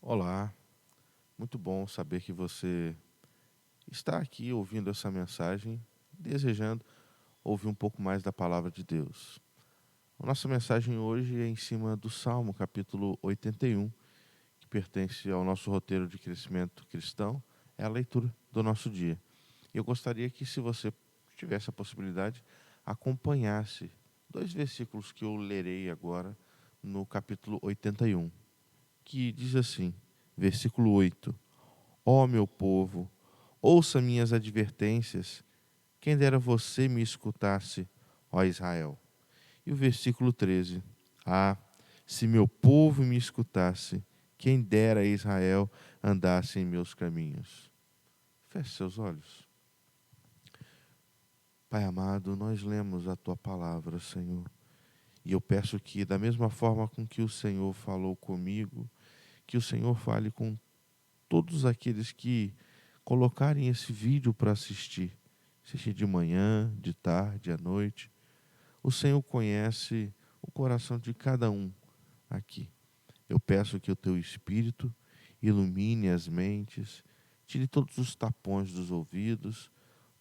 Olá, muito bom saber que você está aqui ouvindo essa mensagem, desejando ouvir um pouco mais da palavra de Deus. A nossa mensagem hoje é em cima do Salmo, capítulo 81, que pertence ao nosso roteiro de crescimento cristão, é a leitura do nosso dia. Eu gostaria que, se você tivesse a possibilidade, acompanhasse dois versículos que eu lerei agora no capítulo 81, que diz assim, versículo 8: Ó meu povo, ouça minhas advertências, quem dera você me escutasse, ó Israel. E o versículo 13: Ah, se meu povo me escutasse, quem dera Israel andasse em meus caminhos. Feche seus olhos. Pai amado, nós lemos a Tua palavra, Senhor. E eu peço que, da mesma forma com que o Senhor falou comigo, que o Senhor fale com todos aqueles que colocarem esse vídeo para assistir, seja de manhã, de tarde, à noite. O Senhor conhece o coração de cada um aqui. Eu peço que o Teu Espírito ilumine as mentes, tire todos os tapões dos ouvidos,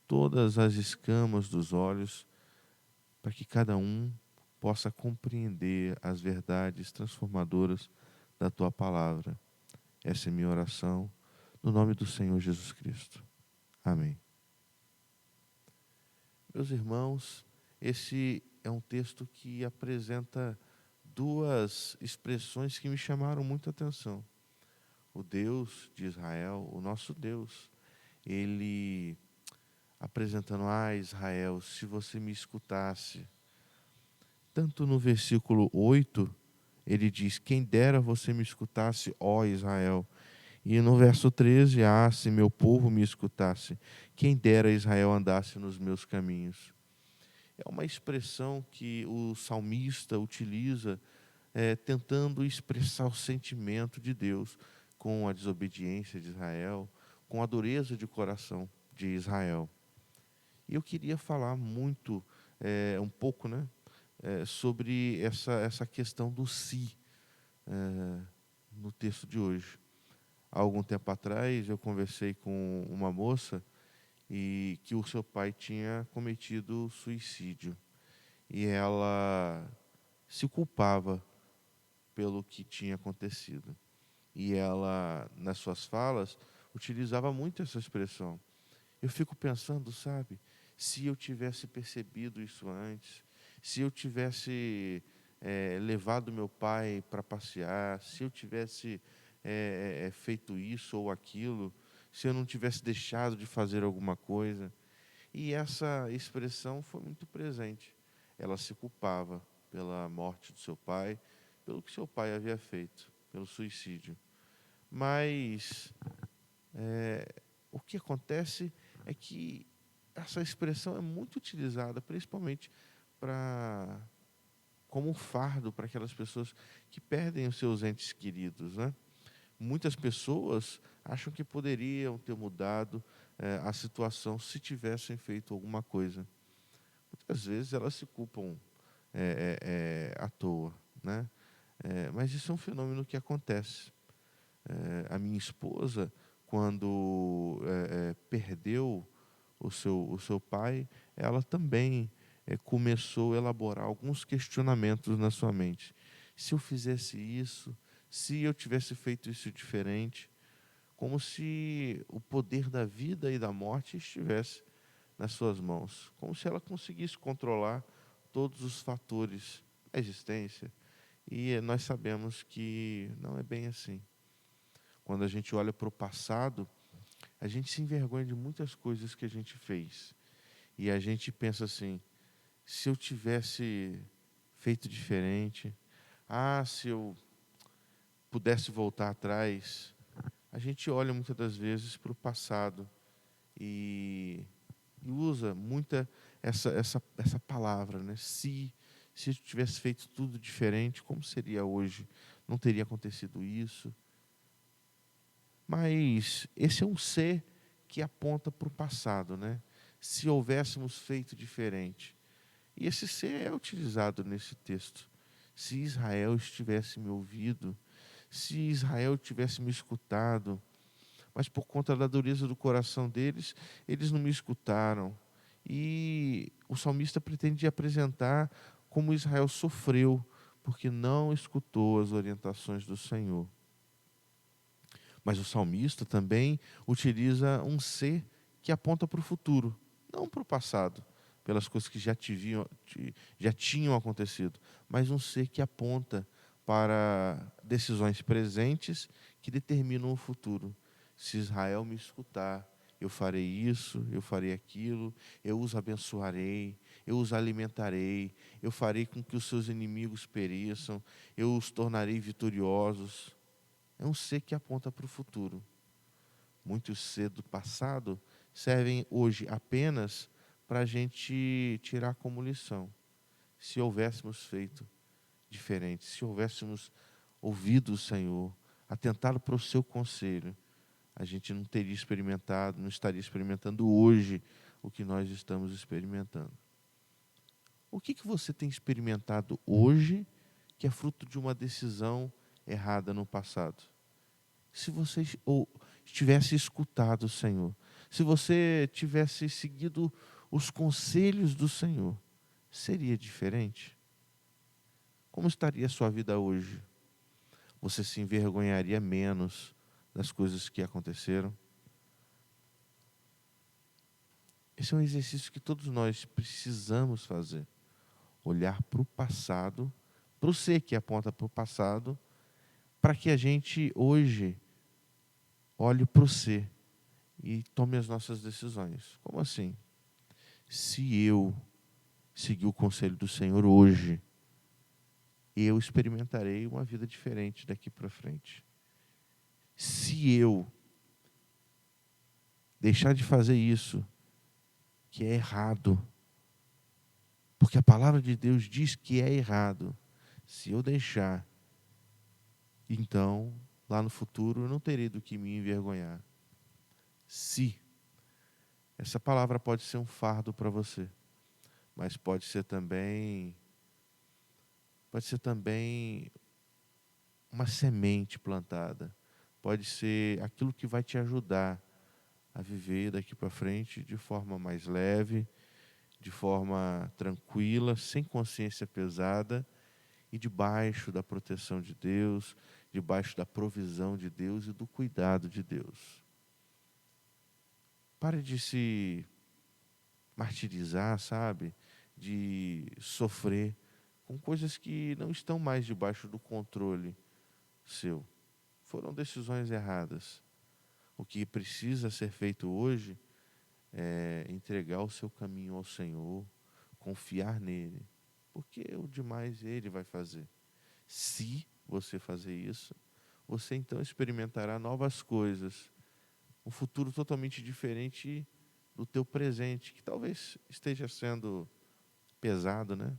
todas as escamas dos olhos, para que cada um possa compreender as verdades transformadoras da Tua palavra. Essa é minha oração, no nome do Senhor Jesus Cristo. Amém. Meus irmãos, esse é um texto que apresenta duas expressões que me chamaram muita atenção. O Deus de Israel, o nosso Deus, ele apresentando: Israel, se você me escutasse. Tanto no versículo 8, ele diz: quem dera você me escutasse, ó Israel. E no verso 13, se meu povo me escutasse, quem dera Israel andasse nos meus caminhos. É uma expressão que o salmista utiliza tentando expressar o sentimento de Deus com a desobediência de Israel, com a dureza de coração de Israel. E eu queria falar muito, um pouco, sobre essa questão do si no texto de hoje. Há algum tempo atrás, eu conversei com uma moça e que o seu pai tinha cometido suicídio. E ela se culpava pelo que tinha acontecido. E ela, nas suas falas, utilizava muito essa expressão. Eu fico pensando, sabe, se eu tivesse percebido isso antes, se eu tivesse levado meu pai para passear, se eu tivesse feito isso ou aquilo, se eu não tivesse deixado de fazer alguma coisa. E essa expressão foi muito presente. Ela se culpava pela morte do seu pai, pelo que seu pai havia feito, pelo suicídio. Mas o que acontece é que essa expressão é muito utilizada, principalmente como um fardo para aquelas pessoas que perdem os seus entes queridos, né? Muitas pessoas acham que poderiam ter mudado a situação se tivessem feito alguma coisa. Muitas vezes elas se culpam à toa, né? Mas isso é um fenômeno que acontece. A minha esposa, quando perdeu o seu pai, ela também começou a elaborar alguns questionamentos na sua mente. Se eu fizesse isso, se eu tivesse feito isso diferente, como se o poder da vida e da morte estivesse nas suas mãos, como se ela conseguisse controlar todos os fatores da existência. E nós sabemos que não é bem assim. Quando a gente olha para o passado, a gente se envergonha de muitas coisas que a gente fez. E a gente pensa assim: se eu tivesse feito diferente, se eu pudesse voltar atrás. A gente olha muitas das vezes para o passado e usa muita essa palavra, né? Se eu tivesse feito tudo diferente, como seria hoje? Não teria acontecido isso. Mas esse é um ser que aponta para o passado, né? Se houvéssemos feito diferente. E esse ser é utilizado nesse texto. Se Israel estivesse me ouvido, se Israel tivesse me escutado, mas por conta da dureza do coração deles, eles não me escutaram. E o salmista pretende apresentar como Israel sofreu, porque não escutou as orientações do Senhor. Mas o salmista também utiliza um ser que aponta para o futuro, não para o passado, pelas coisas que já tinham acontecido, mas um ser que aponta para decisões presentes que determinam o futuro. Se Israel me escutar, eu farei isso, eu farei aquilo, eu os abençoarei, eu os alimentarei, eu farei com que os seus inimigos pereçam, eu os tornarei vitoriosos. É um ser que aponta para o futuro. Muitos ser do passado servem hoje apenas para a gente tirar como lição. Se houvéssemos feito diferente, se houvéssemos ouvido o Senhor, atentado para o seu conselho, a gente não teria experimentado, não estaria experimentando hoje o que nós estamos experimentando. O que você tem experimentado hoje que é fruto de uma decisão errada no passado? Se você tivesse escutado o Senhor, se você tivesse seguido os conselhos do Senhor, seria diferente? Como estaria a sua vida hoje? Você se envergonharia menos das coisas que aconteceram? Esse é um exercício que todos nós precisamos fazer. Olhar para o passado, para o ser que aponta para o passado, para que a gente hoje olhe para o ser e tome as nossas decisões. Como assim? Se eu seguir o conselho do Senhor hoje, eu experimentarei uma vida diferente daqui para frente. Se eu deixar de fazer isso, que é errado, porque a palavra de Deus diz que é errado, se eu deixar, então, lá no futuro, eu não terei do que me envergonhar. Se. Essa palavra pode ser um fardo para você, mas pode ser também uma semente plantada. Pode ser aquilo que vai te ajudar a viver daqui para frente de forma mais leve, de forma tranquila, sem consciência pesada e debaixo da proteção de Deus, debaixo da provisão de Deus e do cuidado de Deus. Pare de se martirizar, sabe? De sofrer com coisas que não estão mais debaixo do controle seu. Foram decisões erradas. O que precisa ser feito hoje é entregar o seu caminho ao Senhor, confiar nele, porque o demais ele vai fazer. Se você fazer isso, você então experimentará novas coisas, um futuro totalmente diferente do teu presente, que talvez esteja sendo pesado, né,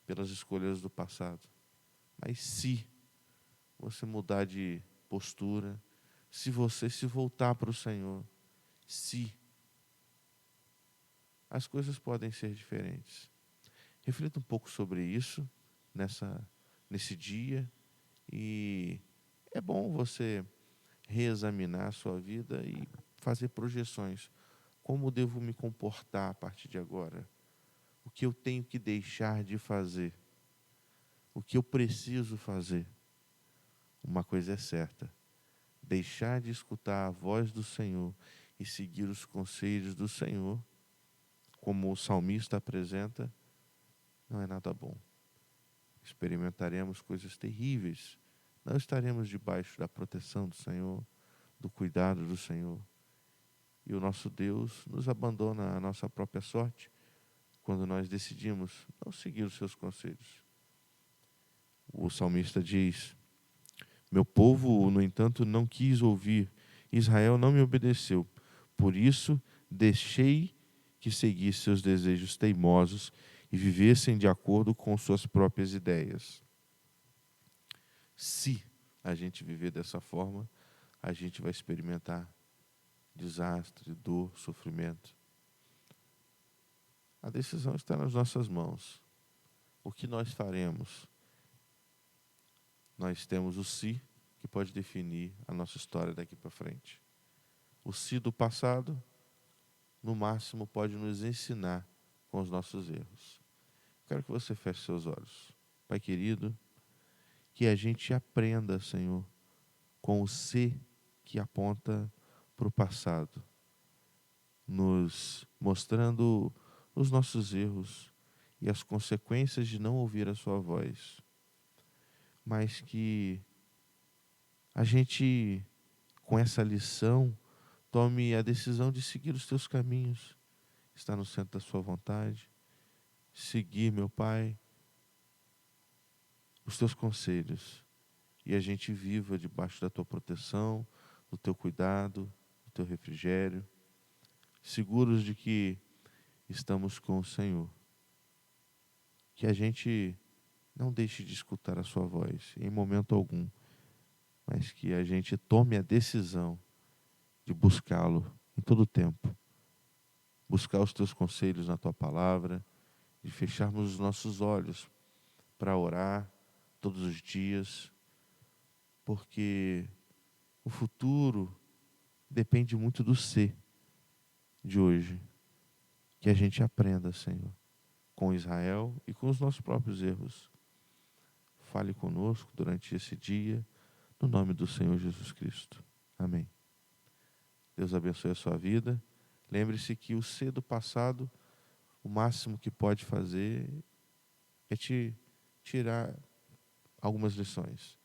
pelas escolhas do passado. Mas se você mudar de postura, se você se voltar para o Senhor, se as coisas podem ser diferentes. Reflita um pouco sobre isso nesse dia e é bom você reexaminar a sua vida e fazer projeções. Como devo me comportar a partir de agora? O que eu tenho que deixar de fazer? O que eu preciso fazer? Uma coisa é certa: deixar de escutar a voz do Senhor e seguir os conselhos do Senhor, como o salmista apresenta, não é nada bom. Experimentaremos coisas terríveis. Não estaremos debaixo da proteção do Senhor, do cuidado do Senhor. E o nosso Deus nos abandona à nossa própria sorte quando nós decidimos não seguir os seus conselhos. O salmista diz: meu povo, no entanto, não quis ouvir, Israel não me obedeceu. Por isso, deixei que seguisse seus desejos teimosos e vivessem de acordo com suas próprias ideias. Se a gente viver dessa forma, a gente vai experimentar desastre, dor, sofrimento. A decisão está nas nossas mãos. O que nós faremos? Nós temos o se, que pode definir a nossa história daqui para frente. O se do passado, no máximo, pode nos ensinar com os nossos erros. Quero que você feche seus olhos. Pai querido, que a gente aprenda, Senhor, com o se que aponta para o passado, nos mostrando os nossos erros e as consequências de não ouvir a sua voz. Mas que a gente, com essa lição, tome a decisão de seguir os teus caminhos, estar no centro da sua vontade, seguir, meu Pai, os teus conselhos, e a gente viva debaixo da tua proteção, do teu cuidado, do teu refrigério, seguros de que estamos com o Senhor. Que a gente não deixe de escutar a sua voz em momento algum, mas que a gente tome a decisão de buscá-lo em todo o tempo. Buscar os teus conselhos na tua palavra, de fecharmos os nossos olhos para orar todos os dias, porque o futuro depende muito do ser de hoje. Que a gente aprenda, Senhor, com Israel e com os nossos próprios erros. Fale conosco durante esse dia, no nome do Senhor Jesus Cristo. Amém. Deus abençoe a sua vida. Lembre-se que o ser do passado, o máximo que pode fazer é te tirar algumas lições.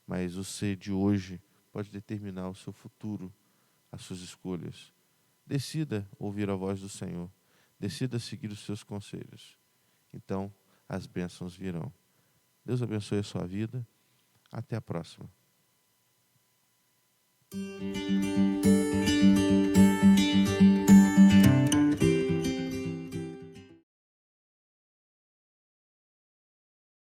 Mas o ser de hoje pode determinar o seu futuro, as suas escolhas. Decida ouvir a voz do Senhor. Decida seguir os seus conselhos. Então, as bênçãos virão. Deus abençoe a sua vida. Até a próxima.